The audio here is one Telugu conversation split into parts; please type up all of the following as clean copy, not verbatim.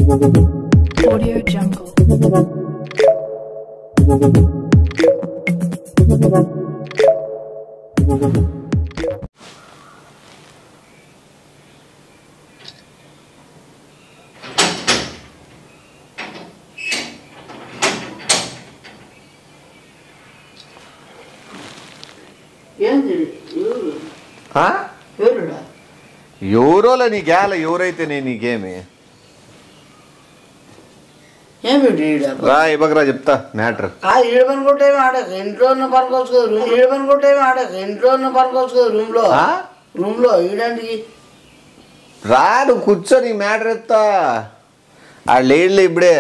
Audio Jungle. ఎవరోలా నీ గ్యాల ఎవరైతే నేను నీకేమి రా ఇవ్వకరా చెప్తా మ్యాటర్ ఈడ పని కొట్టేమి ఆడక ఇంట్లో పనుకోవచ్చు కదా ఈడ పని కొట్టేమి ఆడక ఇంట్లో పనుకోవచ్చు కదా రూమ్ లో ఈడానికి రా నువ్వు కూర్చొని మ్యాటర్ ఎత్తా ఆ లేడ్లే ఇప్పుడే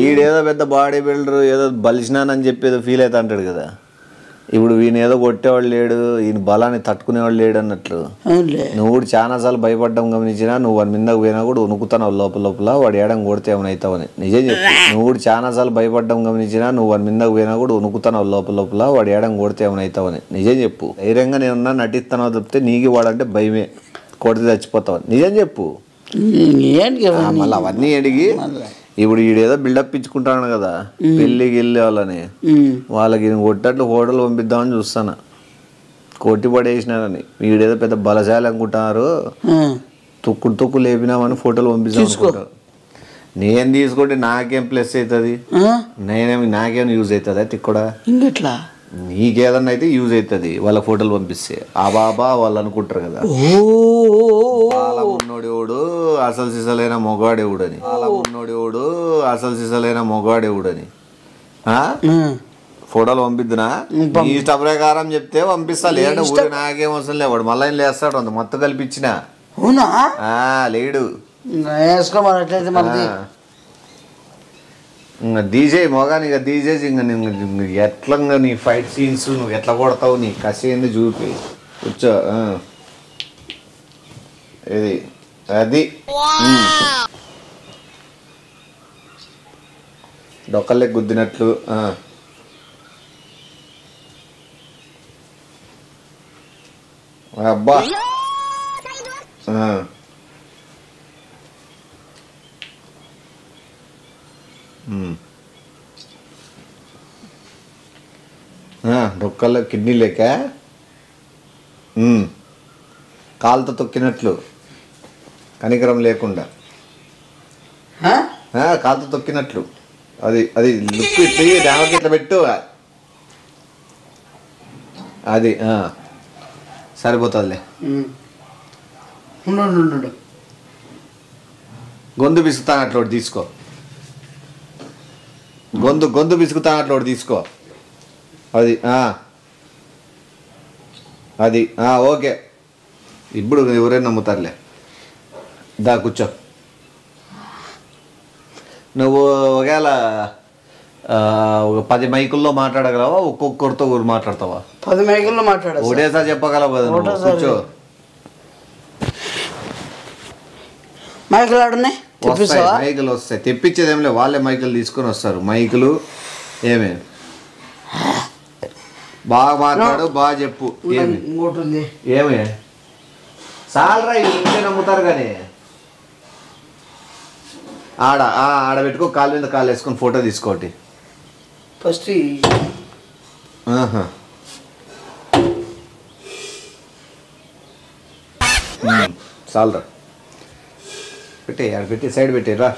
ఈడేదో పెద్ద బాడీ బిల్డర్ ఏదో బలిసినానని చెప్పి ఏదో ఫీల్ అవుతా అంటాడు కదా ఇప్పుడు ఈయన ఏదో కొట్టేవాడు లేడు ఈయన బలాన్ని తట్టుకునేవాడు లేడు అన్నట్లు నువ్వు కూడా చాలాసార్లు భయపడ్డం గమనించినా నువ్వు వాడి మీదకు పోయినా కూడా ఉనుకుతావు లోపల వాడు ఏడం కొడితే ఏమైనా అవుతావని నిజం చెప్పు నువ్వు కూడా చాలాసార్లు భయపడ్డం గమనించినా నువ్వు వాడి మీదకు పోయినా కూడా ఉనుకుతావు లోపల వాడు ఏడం కొడితే ఏమైనా అవుతావని నిజం చెప్పు ధైర్యంగా నేనున్నా నటిస్తానో చెప్తే నీకు వాడంటే భయమే కొడితే చచ్చిపోతావు నిజం చెప్పు మళ్ళీ అవన్నీ అడిగి ఇప్పుడు ఈడేదో బిల్డప్ ఇచ్చుకుంటాను కదా పెళ్ళికి వెళ్ళే వాళ్ళకి కొట్టట్లు హోటల్ పంపిద్దామని చూస్తాను కొట్టి పడేసినారని వీడేదో పెద్ద బలశాలి అనుకుంటున్నారు తుక్కు లేపినామని ఫోటోలు పంపిస్తాను నేను తీసుకుంటే నాకేం ప్లస్ అవుతుంది నాకేం యూజ్ అవుతుందా తిక్కడా ఇంకెట్లా నీకేదన్నా అయితే యూజ్ అవుతుంది వాళ్ళ ఫోటోలు పంపిస్తే ఆ బాబా వాళ్ళు అనుకుంటారు కదా అలా ఉన్నోడేవుడు అసలు సిసలైన మొగాడేవుడని అలా ఉన్నోడేవుడు అసలు సిసలైన మొగాడేవుడని ఫోటోలు పంపిద్దునా నీ ఇష్ట ప్రకారం చెప్తే పంపిస్తా లేదంటే ఊరి నాకేం అవసరం లేవాడు మళ్ళీ లేస్తాడు అంత మొత్తం కల్పించిన లేడు ఇంకా డీజే మొగాని ఇక డీజేసి ఇంకా ఎట్లా నీ ఫైట్ సీన్స్ నువ్వు ఎట్లా కొడతావు నీ కసేంది చూపి కూర్చో ఇది అది డొక్కలే గుద్దినట్లు అబ్బా డొక్కల్లో కిడ్నీ లేక కాలుతో తొక్కినట్లు కనికరం లేకుండా కాలుతో తొక్కినట్లు అది అది లుక్ ఇట్లా ఇట్లా పెట్టు అది సరిపోతుందిలే గొంతు బిసుకుతానట్లు తీసుకో గొంతు బిసుకుతానట్లు తీసుకో అది అది ఓకే ఇప్పుడు ఎవరైనా నమ్ముతారులే దా కూర్చో నువ్వు ఒకవేళ ఒక 10 మైకుల్లో మాట్లాడగలవా ఒక్కొక్కరితో ఊరు మాట్లాడతావా 10 మైకుల్లో మాట్లాడ ఒకటేసారి చెప్పగలవు కదా కూర్చో మైకులు ఆడున్నాయి మైకులు వస్తాయి తెప్పించేది ఏం లేదు వాళ్ళే మైకులు తీసుకొని వస్తారు మైకులు ఏమే బాగా మాట్లాడు బాగా చెప్పు ఏమే సాలరా ఇంకే నమ్ముతారు కానీ ఆడ పెట్టుకో కాలు మీద కాలు వేసుకొని ఫోటో తీసుకోటి ఫస్ట్ సాలరా పెట్టే ఆడ పెట్టి సైడ్ పెట్టేరా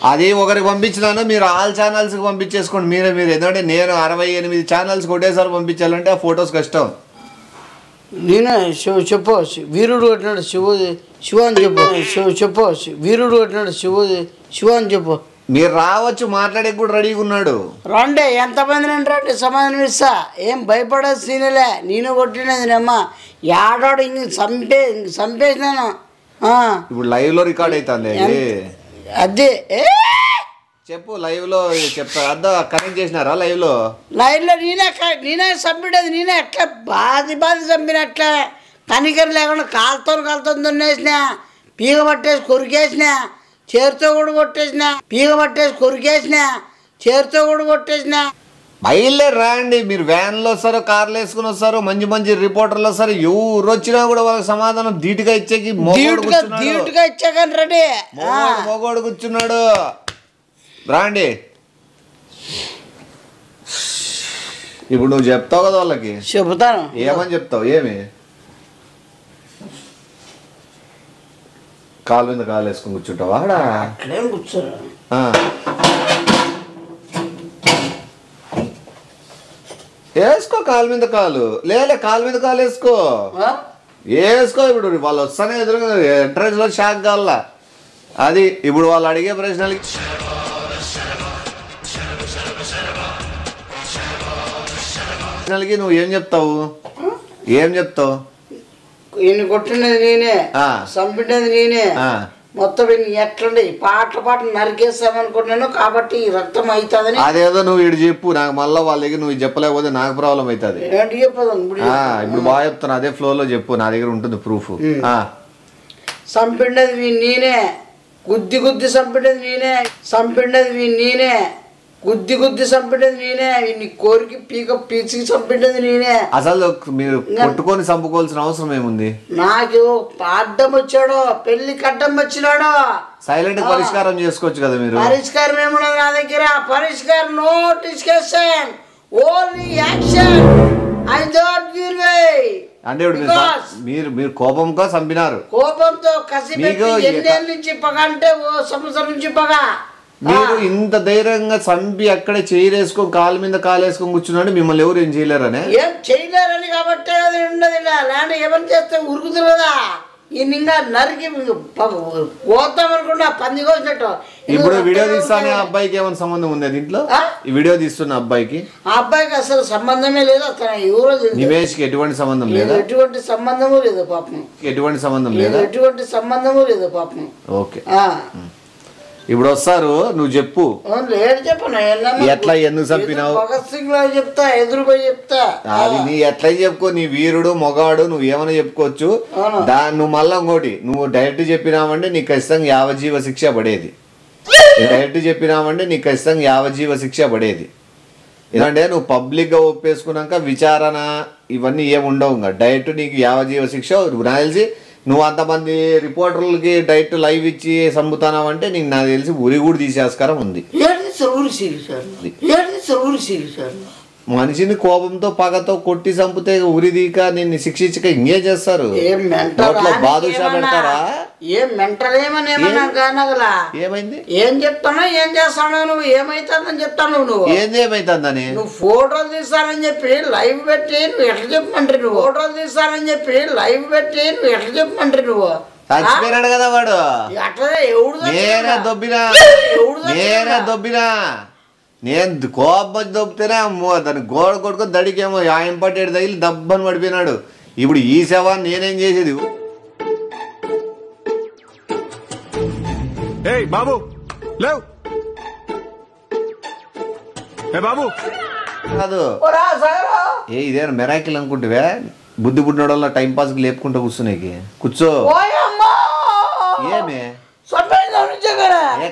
అది ఒకరికి పంపించినాను మీరు ఆల్ ఛానల్స్కి పంపించేసుకోండి మీరు ఎందుకంటే నేను 68 ఛానల్స్ ఒకటేసారి పంపించాలంటే ఆ ఫొటోస్ కష్టం నేనే చెప్పు వీరుడు కట్టినాడు శివ అని చెప్పు వీరుడు కట్టినాడు శివ అని చెప్పు మీరు రావచ్చు మాట్లాడే కూడా రెడీగా ఉన్నాడు రండి ఎంతమంది రండి సమాధానం ఇస్తా ఏం భయపడే సీనలే నేను కొట్టినది నేమ్మ ఏడాడు ఇంక చంపేసినాను ఇప్పుడు లైవ్ లో రికార్డ్ అవుతుంది అదే చెప్పు లైవ్ లో చెప్తా అద్దా కనెక్ట్ చేసినారా లైవ్ లో నేనే చంపిడేది నేనే ఎట్లా బాది చంపినట్లే కనికర లేకుండా కాలుతో దున్నేసిన పీగ పట్టేసి కొరికేసిన చేరుతో కూడా కొట్టేసిన పీగ పట్టేసి కొరికేసిన చేరుతో కూడా కొట్టేసిన బయలుదేరి రాండి మీరు వ్యాన్లో వస్తారు కార్లు వేసుకుని వస్తారు మంచి మంచి రిపోర్టర్లు వస్తారు ఎవరు వచ్చినా కూడా వాళ్ళకి సమాధానం ధీటుగా ఇచ్చేకి ధీటుగా ఇచ్చాకని రెడీ మొగోడు కూర్చున్నాడు రాండి ఇప్పుడు నువ్వు చెప్తావు కదా వాళ్ళకి చెబుతాను ఏమని చెప్తావు ఏమి కాలు మీద కాలు వేసుకుని కూర్చుంటావా అట్లేం కూర్చోరు వేసుకో కాలు మీద కాలు లేలే కాలు మీద కాలు వేసుకో ఇప్పుడు వాళ్ళు వస్తానే ఎదురుగా ఎంట్రెన్స్ లో షాక్ కావాల అది ఇప్పుడు వాళ్ళు అడిగే ప్రశ్నలకి నువ్వు ఏం చెప్తావు ఈయన కొట్టినది నేనే చంపినది నేనే మొత్తం ఎట్లుండే పాటలు నరికేస్తామనుకుంటున్నాను కాబట్టి రక్తం అవుతుందని అదేదో నువ్వు ఇటు చెప్పు నాకు మళ్ళీ వాళ్ళ దగ్గర నువ్వు చెప్పలేకపోతే నాకు ప్రాబ్లం అవుతుంది ఇప్పుడు బాగా చెప్తాను అదే ఫ్లో లో చెప్పు నా దగ్గర ఉంటుంది ప్రూఫ్ చంపినది నేనే గుద్ది చంపినది నేనే గుద్ది చంపినది నేనే నీ కోరికి పీచి చంపినది నేనే అసలు మీరు కొట్టుకొని చంపుకోవాల్సిన అవసరం ఏముంది నాకు అడ్డం వచ్చాడో పెళ్లికి అడ్డం వచ్చినాడో సైలెంట్ పరిష్కారం చేసుకోవచ్చు కదా మీరు పరిష్కారం ఏమున్నది నా దగ్గర పరిష్కారం no discussion only action I don't give way అంటే ఇప్పుడు మీరు కోపంతో చంపినారు కోపంతో కసి ఎన్నేళ్ళ నుంచి పగ అంటే ఓ సంవత్సరం నుంచి పగ మీరు ఇంత ధైర్యంగా చంపి అక్కడే చేయలేసుకొని కాలు మీద కాలు వేసుకొని కూర్చున్నాడు మిమ్మల్ని ఎవరు ఏం చేయలేరనే ఏం చేయలేరని కాబట్టి అది ఉండదు లేదంటే ఏమని చేస్తే ఉరుకుతుంది కదా ఇంకా నరికి పోతామనుకున్నా పంది కోసినట్టు ఇప్పుడు వీడియో తీస్తానే అబ్బాయికి ఏమైనా సంబంధం ఉంది దీంట్లో ఈ వీడియో తీస్తున్న అబ్బాయికి ఆ అబ్బాయికి అసలు సంబంధమే లేదు అతను ఎవరో నిమేష్ కి ఎటువంటి సంబంధం లేదు ఎటువంటి సంబంధము లేదు పాపం ఎటువంటి సంబంధం లేదు ఎటువంటి సంబంధము లేదు పాపం ఓకే ఇప్పుడు వస్తారు నువ్వు చెప్పు ఎట్లా ఎందుకు చంపినావు భగత్ సింగ్ లో చెప్తా ఎదురుపోయి చెప్తా అది నీ ఎట్లా చెప్పుకో నీ వీరుడు మొగాడు నువ్వు ఏమైనా చెప్పుకోవచ్చు దాన్ని నువ్వు మళ్ళా ఇంకోటి నువ్వు డైరెక్ట్ చెప్పినావంటే నీకు ఖచ్చితంగా యావజ్జీవ శిక్ష పడేది ఎందుకంటే నువ్వు పబ్లిక్ గా ఒప్పేసుకున్నాక విచారణ ఇవన్నీ ఏముండవు ఇంకా డైరెక్ట్ నీకు యావజ్జీవ శిక్ష నాకు తెలిసి నువ్వు అంతమంది రిపోర్టర్లకి డైరెక్ట్ లైవ్ ఇచ్చి చంపుతానావంటే నీకు నాకు తెలిసి ఉరి కూడా తీసేస్కారం ఉంది మనిషిని కోపంతో పగతో కొట్టి చంపితే ఉరి దీక నిన్ను శిక్షించక ఇంకే చేస్తారు బాదుషా పెడతారా ఏమైంది ఏం చెప్తానో ఏం చేస్తానో నువ్వు ఏమైతుందని చెప్తాను నువ్వు ఏమైతుందని నువ్వు ఫోటోలు తీస్తానని చెప్పి లైవ్ పెట్టి నువ్వు ఎట్లా చెప్పమంటారు నువ్వు ఫోటోలు తీస్తానని చెప్పి లైవ్ పెట్టి నువ్వు ఎట్లా చెప్పమంటారు నువ్వు చచ్చిపోయినాడు కదా వాడు అట్లా ఎవడు నేనే దొబ్బినా నేను కోపం దొబ్బితేనే అమ్మో దాన్ని గోడ కొట్టుకొని దడికేమో ఆయన పట్టేడు తగిలి దబ్బని పడిపోయినాడు ఇప్పుడు ఈ సేవ నేనేం చేసేది బాబు లేవు బాబు కాదు ఇదేనా మెరాకిల్ అనుకుంటువే బుద్ధి పుట్టినోళ్ళ టైం పాస్ కి లేపుకుంటూ కూర్చునేకి కూర్చో ఏమే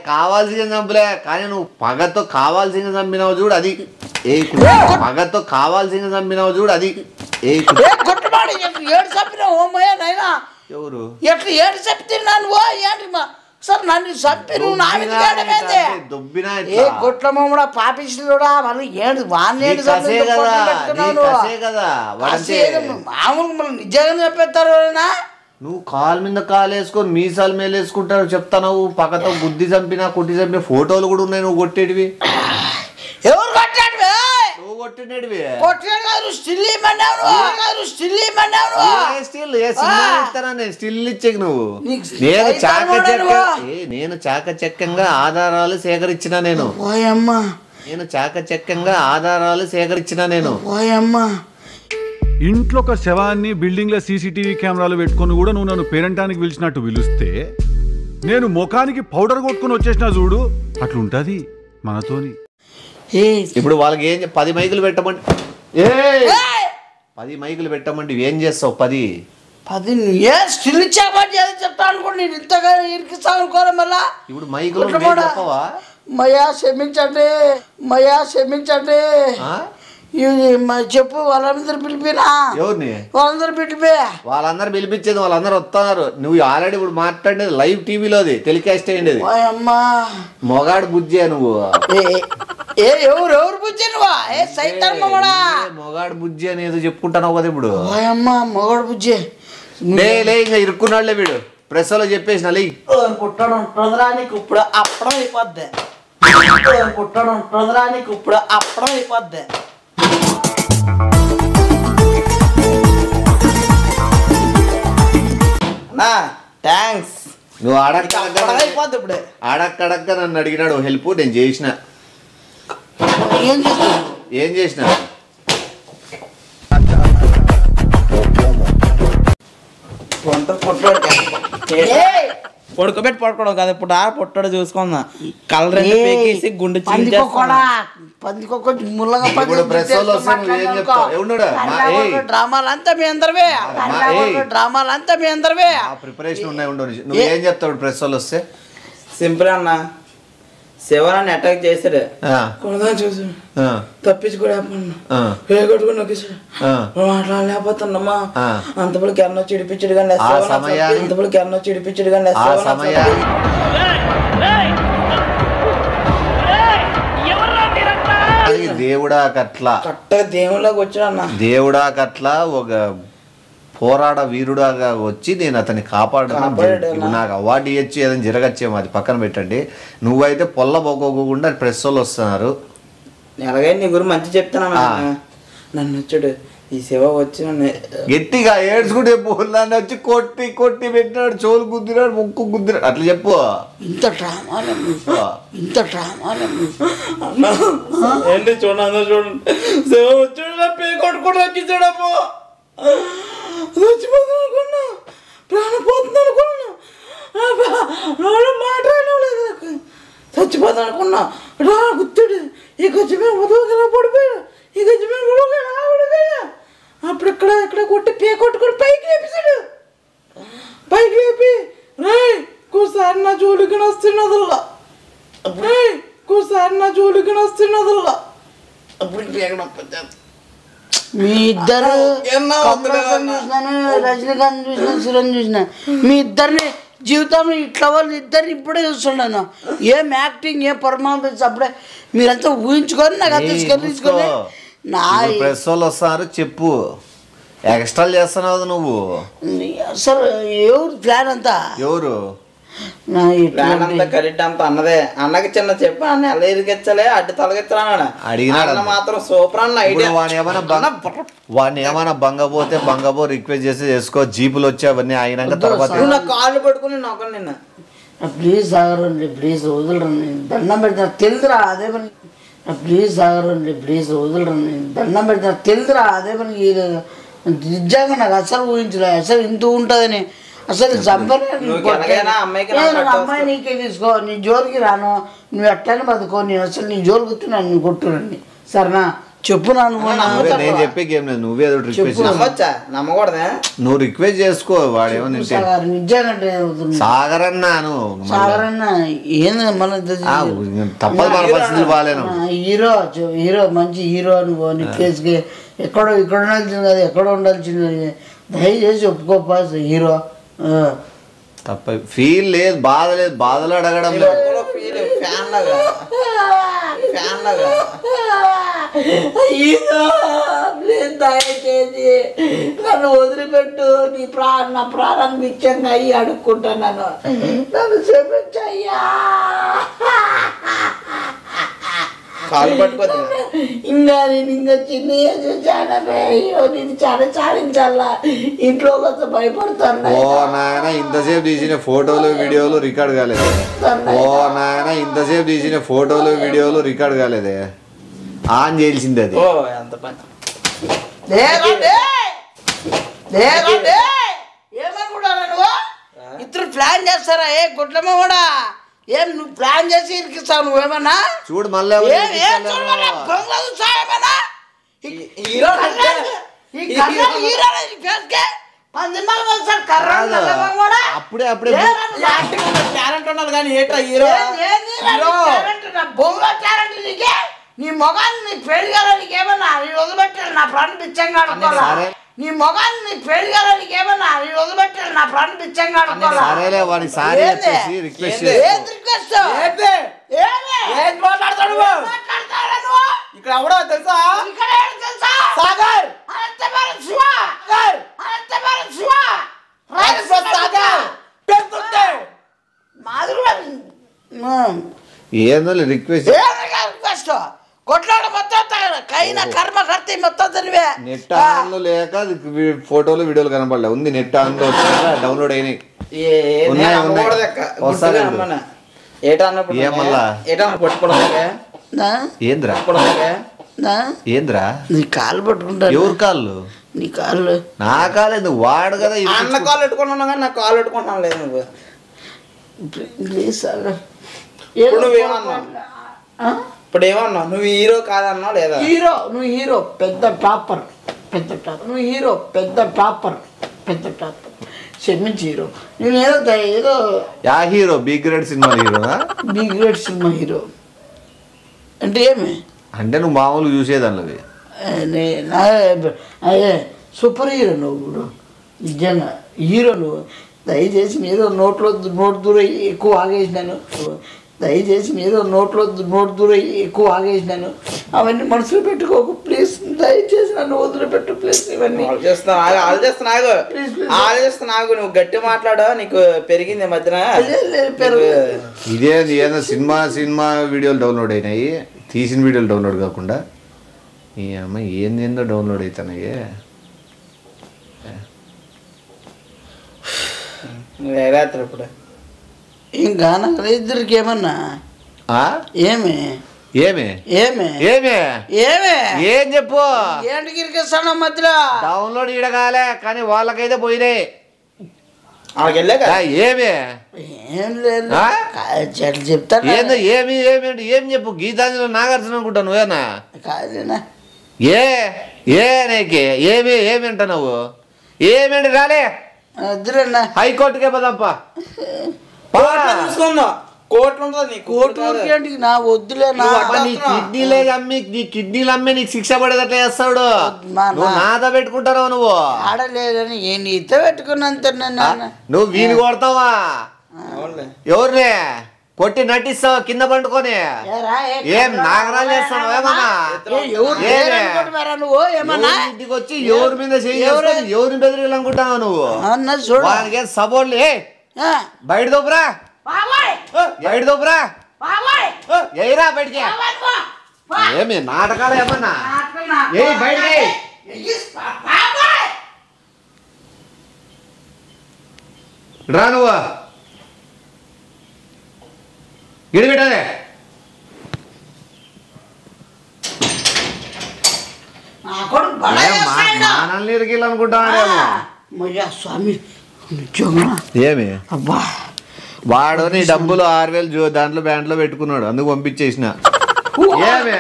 కావాల్సిన చంపలే కానీ నువ్వు పగతో కావాల్సిన చంపినావు చూడు అది పగతో కావాల్సిన చంపినావు చూడు అది ఎవరు ఎట్లా ఏడు చెప్తున్నాను సార్ నన్ను చంపి నువ్వు నా గొట్ల మమ్మడా పాపిస్తుడా మళ్ళీ ఏడు వాన్నేడు మామూలు నిజంగా చెప్పేస్తారు నువ్వు కాలు మీద కాలు వేసుకొని మీసాలు మేలు వేసుకుంటావు చెప్తాను పక్కతో గుద్ది చంపినా కొట్టి చంపిన ఫోటోలు కూడా ఉన్నాయి నువ్వు కొట్టేటివి ఎవరు కొట్టాడు నువ్వు కొట్టినవి స్టిల్ ఇచ్చే నువ్వు నేను చాకచక్యంగా ఆధారాలు సేకరించిన నేను ఇంట్లో ఒక శవాన్ని బిల్డింగ్ లో సీసీటీవీ కెమెరాలు పెట్టుకొని కూడా నువ్వు నన్ను పేరంటానికి పిలిచినట్టు పిలిస్తే నేను ముఖానికి పౌడర్ కొట్టుకుని వచ్చేసిన చూడు అట్లుంటది మనతోని. ఇప్పుడు వాళ్ళకి ఏం 10 మైకులు పెట్టమంటే 10 మైకులు పెట్టమంటే ఏం చేస్తావు? 10 ఏ స్టిల్ ఇచ్చాబట్టి ఏదో చెప్తా అనుకోండి, నేను ఇంతగా ఇరికిస్తా అనుకోరా మళ్ళా. ఇప్పుడు మైకులు చెప్పవా? మయా క్షమించండి, మయా క్షమించండి, చెప్పు. వాళ్ళందరూ పిలిపినా? ఎవరిని? వాళ్ళందరూ పిలిపి. వాళ్ళందరూ పిలిపించేది, వాళ్ళందరూ వస్తున్నారు. నువ్వు ఆల్రెడీ ఇప్పుడు మాట్లాడేది లైవ్ టీవీలోది, టెలికాస్ట్ అయ్యేది. అమ్మా మొగాడు బుజ్జే నువ్వు. ఎవరు బుజ్జి నువ్వా? ఏ సైతాన్ మొగడా? మొగాడు బుజ్జి అని ఏదో చెప్పుకుంటాను కదా ఇప్పుడు. అమ్మా మొగాడు బుజ్జి లే ఇంకా ఇరుక్కున్నాడులే వీడు. ప్రెస్ లో చెప్పేసిన లే పుట్టడం ఉంటుందిరా నీకు ఇప్పుడు అప్పడం అయిపోద్ది. పుట్టడం ఉంటుందిరా నీకు ఇప్పుడు అప్పడం అయిపోద్ది. థ్యాంక్స్. నువ్వు అయిపోద్ది ఇప్పుడు. అడక్కడక్క నన్ను అడిగినాడు హెల్ప్, నేను చేసిన. ఏం చేసిన? పొడుకోబెట్టి పడుకోవడం కదా ఇప్పుడు. పొట్టడు చూసుకుందాం. కలర్ పేకేసి గుండె డ్రామాలంతా మీ అందరివే, డ్రామాలంతా మీ అందరివే. ప్రిపరేషన్ ఉన్నాయి. నువ్వు ఏం చెప్తావు ప్రెస్ వాళ్ళు వస్తే? సింపుల్ అన్న, శివరాన్ని అటాక్ చేశాడు, చూసి తప్పించుకోడు మాట్లాడలేకపోతున్నామా. అంతప్పుడు కెన్నో చిడిపించడు కానీ అంతప్పుడు కెన్నో చిడిపించడు కానీ దేవుడాకట్లా దేవుళ్ళకి వచ్చాడన్న. దేవుడాకట్లా ఒక పోరాడ వీరుడాగా వచ్చి నేను అతన్ని కాపాడుతున్నా. నాకు అవార్డు ఇవ్వచ్చు, ఏదైనా జరగచ్చేమో, అది పక్కన పెట్టండి. నువ్వైతే పొల్ల పోకోకుండా ప్రెస్ వాళ్ళు వస్తున్నారు. ఎలాగైనా నీ గురించి మంచి చెప్తాను. నన్ను వచ్చాడు ఈ శివ వచ్చి నన్ను గట్టిగా ఏడ్చుకుంటే నన్ను వచ్చి కొట్టి కొట్టి పెట్టినాడు, చోలు గుద్దినాడు, ముక్కు గుద్దినాడు, అట్లా చెప్పు. ఇంత డ్రామాలు ఇంత డ్రామాలు ఏంటి చూడండి, చూడండి శివ వచ్చాడు పే కొట్టుకుంటూ రక్కించాడమ్మో. చచ్చిపోతుంది అనుకున్నా, ప్రాణం పోతుంది అనుకున్నా, మాట్లాడలేదు నాకు. చచ్చిపోతుంది అనుకున్నా, రా గుర్తుడు ఈ గజ్జి మీద వదలగా పడిపోయాడు, ఈ గజ్జి మీద ఉడగా అప్పుడు ఇక్కడ కొట్టి పే కొట్టుకుని పైకి లేపిస్తాడు. పైకి లేపి కూసారి నా జోలికి వస్తున్నదల్లా, కూసారి నా జోలికి వస్తున్నదల్లా. అప్పుడు మీ ఇద్దరు చూసినాను, రజనీకాంత్ చూసిన, చిరంజీవి చూసిన, మీ ఇద్దరిని జీవితంలో ఇట్లా వాళ్ళు ఇద్దరిని ఇప్పుడే చూస్తున్నాను. ఏం యాక్టింగ్, ఏం పర్ఫార్మెన్స్ అప్పుడే మీరంతా ఊహించుకొని నాకు అంత స్కరించుకొని నా ప్రెస్ వాళ్ళు వస్తారు. చెప్పు, ఎక్స్ట్రాలు చేస్తున్నావు నువ్వు. అసలు ఎవరు ప్లాన్ అంతా? ఎవరు ప్లాన్ అంతా కరెక్ట్ అంతా అన్నదే. అన్నకి చిన్న చెప్పు, అన్న ఎలా ఇరికిచ్చలే అడ్డు తొలగిస్తున్నాడు అడిగినాడు మాత్రం సూపర్ అన్న ఐడియా. వాడిని ఏమైనా బంగపోతే బంగపో రిక్వెస్ట్ చేసి చేసుకో. జీపులు వచ్చి అవన్నీ అయినాక తర్వాత నా కాళ్ళు పట్టుకుని నొక్క నిన్న. ప్లీజ్ సాగరండి, ప్లీజ్ వదలరండి, దండం పెడతా తెలుదురా అదే పని. ప్లీజ్ సాగరండి, ప్లీజ్ వదలరండి, దండం పెడతా తెలుదురా అదే పని. నిజంగా నాకు అసలు ఊహించలే, అసలు ఇంత ఉంటుందని అసలు. అమ్మాయి నీకే తీసుకో, నీ జోలికి రాను, నువ్వు ఎట్లని బతుకో, నేను అసలు నీ జోలు గుర్తున్నాను, నువ్వు కొట్టురండి సరేనా? చెప్పు నా నేను చెప్పే గేమ్ లేదు. నువ్వే నమ్మకూడదా? నువ్వు రిక్వెస్ట్ చేసుకో. వాడేమో నిజంగా సాగరన్నాను, సాగరన్న ఏంది మన తప్పదు, మన పరిస్థితులు బాగాలేను. హీరో మంచి హీరో అనుకో, నీ ఫేస్కి ఎక్కడో ఇక్కడ ఉండాల్సింది కదా, ఎక్కడో ఉండాల్సింది. దయచేసి ఒప్పుకోపా హీరో. తప్ప ఫీల్ లేదు, బాధ లేదు, బాధలు అడగడం లేదు. దయచేసి నన్ను వదిలిపెట్టు, నీ నా ప్రాణాన్ని ఇచ్చంగా అయ్యి అడుక్కుంటున్నాను, నన్ను క్షమించయ్యా. కాలు పట్టుకోద్దు ఇంకా నేను ఇంకా చిన్న అయ్యో నేను చాలా చాలించాలా, ఇంట్లో కొంచెం భయపడతాను. ఓ నాయన ఇంతసేపు తీసిన ఫోటోలు వీడియోలు రికార్డ్ కాలేదు. ఓ నాయన ఇంతసేపు తీసిన ఫోటోలు వీడియోలు రికార్డ్ కాలేదే, ఆన్ చేయాల్సింది అది. ఎంత పని ఏమనుకుంటారా నువ్వు? ఇద్దరు ప్లాన్ చేస్తారా? ఏ గుడ్లమ్మ కూడా ఏం నువ్వు ప్లాన్ చేసి ఇరికిస్తావు నువ్వేమన్నా చూడు మళ్ళీ బొంగ చూసావేమన్నా హీరో అప్పుడే టాలెంట్ ఉండాలి కానీ ఏట్రా హీరో బొంగ టాలెంట్ నీకే నీ మొగాన్ని నీ పెళ్ళగలనికి ఏమన్నా నీ వదిలిపెట్టాడు నా ప్రాణం పిచ్చంగా ఆడుకోవాలా నీ మొగాన్ని నీ పెళ్ళగలనికి ఏమన్నా నీ వదిలిపెట్టాడు నా ప్రాణం పిచ్చంగా ఆడుకోవాలా సరేలే వాడి సారీ చెప్పేసి రిక్వెస్ట్ మాట్లాడతాడు ఇక్కడ ఎవడో తెలుసా సాగర్ మాది కూడా ఏందో రిక్వెస్ట్ రిక్వెస్ట్ కొట్లాడ మొత్తం కైన కర్మ కర్తి మొత్తం తెలివే నెట్ ఆన్లో లేక ఫోటోలు వీడియోలు కనపడలే ఉంది నెట్ ఆన్లో వచ్చాక డౌన్లోడ్ అయినాయి ఏంద్రా నీ కాళ్ళు పట్టుకుంటా ఎవరు కాళ్ళు నీ కాళ్ళు నా కాళ్ళు ఎందుకు వాడు కదా అన్న కాళ్ళు పెట్టుకున్నాను కానీ నా కాళ్ళు పెట్టుకుంటున్నాను లేదు నువ్వు ఇప్పుడు ఏమన్నావు నువ్వు హీరో కాదన్నావు లేదా హీరో నువ్వు హీరో పెద్ద టాపర్ నువ్వు హీరో పెద్ద టాపర్ క్షమించి హీరో నేను ఏదో యా హీరో బిగ్ గ్రేడ్ సినిమా హీరోనా బి గ్రేట్ సినిమా హీరో అంటే ఏమి అంటే నువ్వు మామూలు చూసేదాన్ని అదే సూపర్ హీరో నువ్వు ఇప్పుడు నిజంగా హీరో నువ్వు దయచేసి ఏదో నోట్ దూరం ఎక్కువ ఆగేసినాను ఆగేసినాను అవన్నీ మనసులో పెట్టుకోకు ప్లీజ్ దయచేసి నన్ను వదిలిపెట్టు ప్లీజ్ ఇవన్నీ ఆలోచిస్తున్నాగు నువ్వు గట్టి మాట్లాడా నీకు పెరిగింది మధ్యన ఇదే ఏదో సినిమా వీడియోలు డౌన్లోడ్ అయినాయి తీసిన వీడియోలు డౌన్లోడ్ కాకుండా ఈ అమ్మాయి ఏందో డౌన్లోడ్ అవుతున్నాయి రాత్రి ఇప్పుడు ఏం గాన ఇద్దరికి ఏమన్నా ఏమి ఏం చెప్పు ఏంటికి ఇరికిస్తాను మధ్యలో డౌన్లోడ్ ఇడగాలే కానీ వాళ్ళకైతే పోయినాయి ఏమి ఏం లేదు చెప్తాను ఏందో ఏమి ఏం చెప్పు గీతాంజలి నాగార్జున అనుకుంటా నువ్వేనా కాదేనా నీకే ఏమి అంట నువ్వు ఏమేంటి రాలే వద్దురన్నా హైకోర్టుకే పదప్పా కోర్టు నా వద్దులే నీ కిడ్నీలు అమ్మి నీకు శిక్ష పడేదట్లా చేస్తాడు నాతో పెట్టుకుంటావు నువ్వు ఆడలేదని నీతో పెట్టుకున్నంత నువ్వు వీని కొడతావా ఎవరిని కొట్టి నటిస్తావా కింద పండుకొని ఏం నాగరాలు చేస్తావు ఏమన్నా ఇంటికి వచ్చి ఎవరి మీద ఎవరిని బెదిరియాలనుకుంటావు నువ్వు వానికి సపోర్ట్ బయట దోపురా ఎయిరా బయటికి ఏమి నాటకాలు ఏమన్నా ఏ బయటికి రా నువ్వు గిడి పెట్టదే మనల్ని ఇరికిల్లనుకుంటానేమో స్వామి ఏమి అబ్బా వాడు నీ డబ్బులు 6,000 దాంట్లో బ్యాంక్ లో పెట్టుకున్నాడు అందుకు పంపించేసిన ఏమే